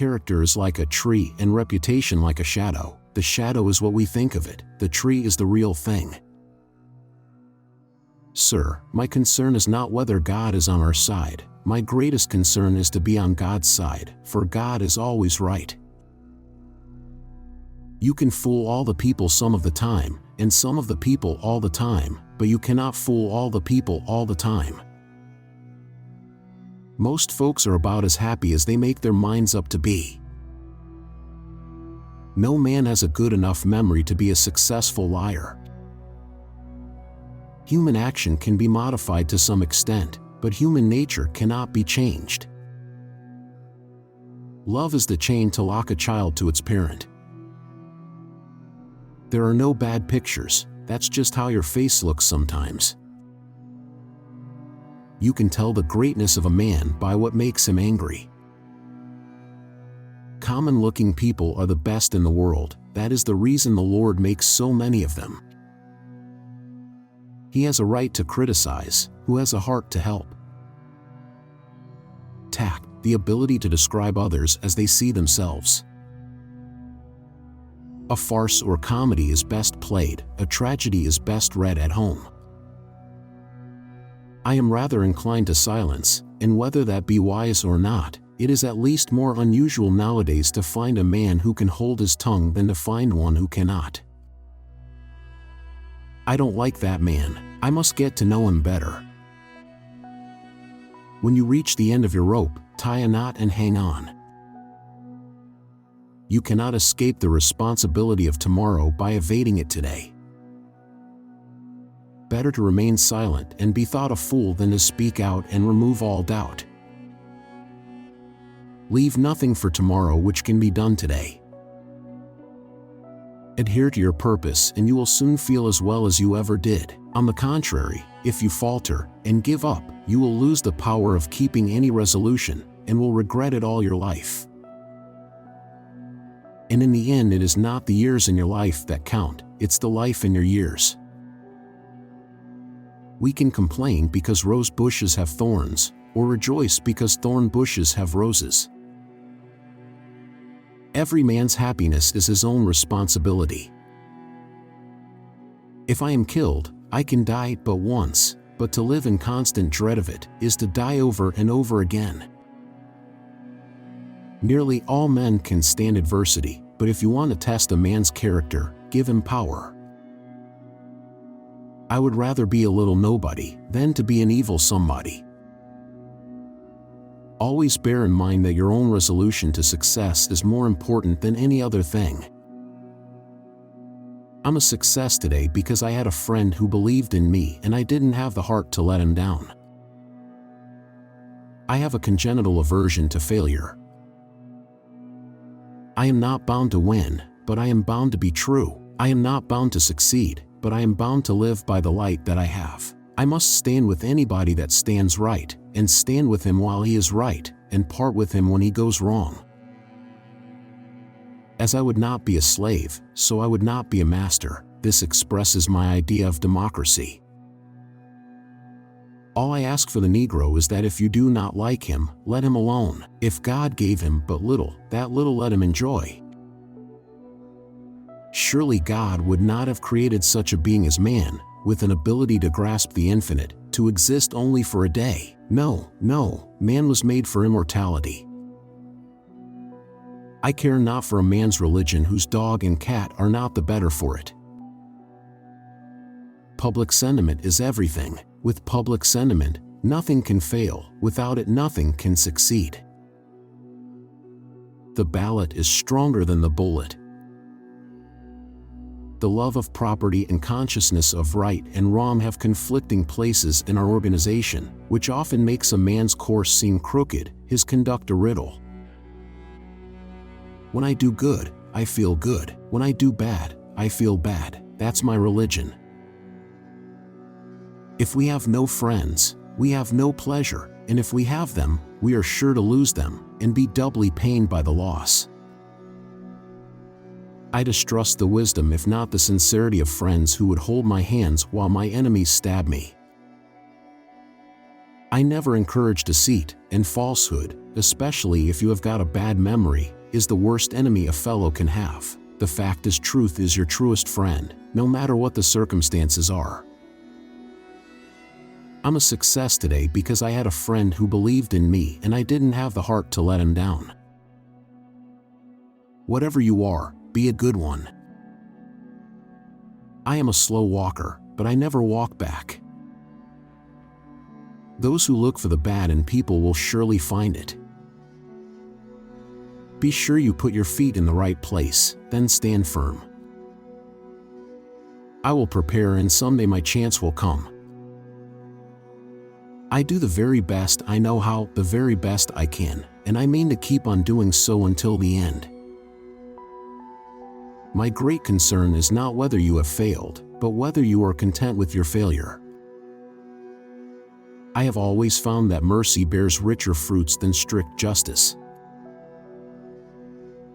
character is like a tree and reputation like a shadow. The shadow is what we think of it, the tree is the real thing. Sir, my concern is not whether God is on our side. My greatest concern is to be on God's side, for God is always right. You can fool all the people some of the time, and some of the people all the time, but you cannot fool all the people all the time. Most folks are about as happy as they make their minds up to be. No man has a good enough memory to be a successful liar. Human action can be modified to some extent, but human nature cannot be changed. Love is the chain to lock a child to its parent. There are no bad pictures, that's just how your face looks sometimes. You can tell the greatness of a man by what makes him angry. Common-looking people are the best in the world, that is the reason the Lord makes so many of them. He has a right to criticize, who has a heart to help. Tact, the ability to describe others as they see themselves. A farce or comedy is best played, a tragedy is best read at home. I am rather inclined to silence, and whether that be wise or not, it is at least more unusual nowadays to find a man who can hold his tongue than to find one who cannot. I don't like that man, I must get to know him better. When you reach the end of your rope, tie a knot and hang on. You cannot escape the responsibility of tomorrow by evading it today. Better to remain silent and be thought a fool than to speak out and remove all doubt. Leave nothing for tomorrow which can be done today. Adhere to your purpose and you will soon feel as well as you ever did. On the contrary, if you falter and give up, you will lose the power of keeping any resolution and will regret it all your life. And in the end, it is not the years in your life that count, it's the life in your years. We can complain because rose bushes have thorns, or rejoice because thorn bushes have roses. Every man's happiness is his own responsibility. If I am killed, I can die but once, but to live in constant dread of it is to die over and over again. Nearly all men can stand adversity, but if you want to test a man's character, give him power. I would rather be a little nobody than to be an evil somebody. Always bear in mind that your own resolution to success is more important than any other thing. I'm a success today because I had a friend who believed in me and I didn't have the heart to let him down. I have a congenital aversion to failure. I am not bound to win, but I am bound to be true. I am not bound to succeed, but I am bound to live by the light that I have. I must stand with anybody that stands right, and stand with him while he is right, and part with him when he goes wrong. As I would not be a slave, so I would not be a master. This expresses my idea of democracy. All I ask for the Negro is that if you do not like him, let him alone. If God gave him but little, that little let him enjoy. Surely God would not have created such a being as man, with an ability to grasp the infinite, to exist only for a day. No, no, man was made for immortality. I care not for a man's religion whose dog and cat are not the better for it. Public sentiment is everything. With public sentiment, nothing can fail. Without it, nothing can succeed. The ballot is stronger than the bullet. The love of property and consciousness of right and wrong have conflicting places in our organization, which often makes a man's course seem crooked, his conduct a riddle. When I do good, I feel good. When I do bad, I feel bad. That's my religion. If we have no friends, we have no pleasure, and if we have them, we are sure to lose them, and be doubly pained by the loss. I distrust the wisdom if not the sincerity of friends who would hold my hands while my enemies stab me. I never encourage deceit, and falsehood, especially if you have got a bad memory, is the worst enemy a fellow can have. The fact is, truth is your truest friend, no matter what the circumstances are. I'm a success today because I had a friend who believed in me and I didn't have the heart to let him down. Whatever you are, be a good one. I am a slow walker, but I never walk back. Those who look for the bad in people will surely find it. Be sure you put your feet in the right place, then stand firm. I will prepare and someday my chance will come. I do the very best I know how, the very best I can, and I mean to keep on doing so until the end. My great concern is not whether you have failed, but whether you are content with your failure. I have always found that mercy bears richer fruits than strict justice.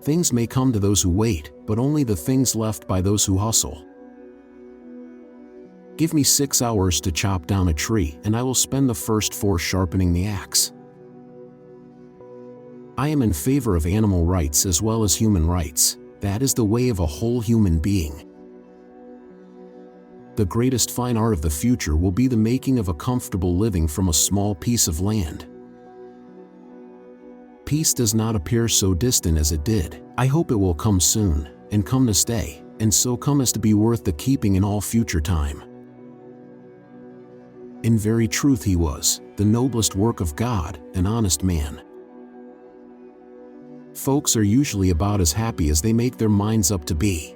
Things may come to those who wait, but only the things left by those who hustle. Give me 6 hours to chop down a tree, and I will spend the first 4 sharpening the axe. I am in favor of animal rights as well as human rights. That is the way of a whole human being. The greatest fine art of the future will be the making of a comfortable living from a small piece of land. Peace does not appear so distant as it did. I hope it will come soon, and come to stay, and so come as to be worth the keeping in all future time. In very truth he was, the noblest work of God, an honest man. Folks are usually about as happy as they make their minds up to be.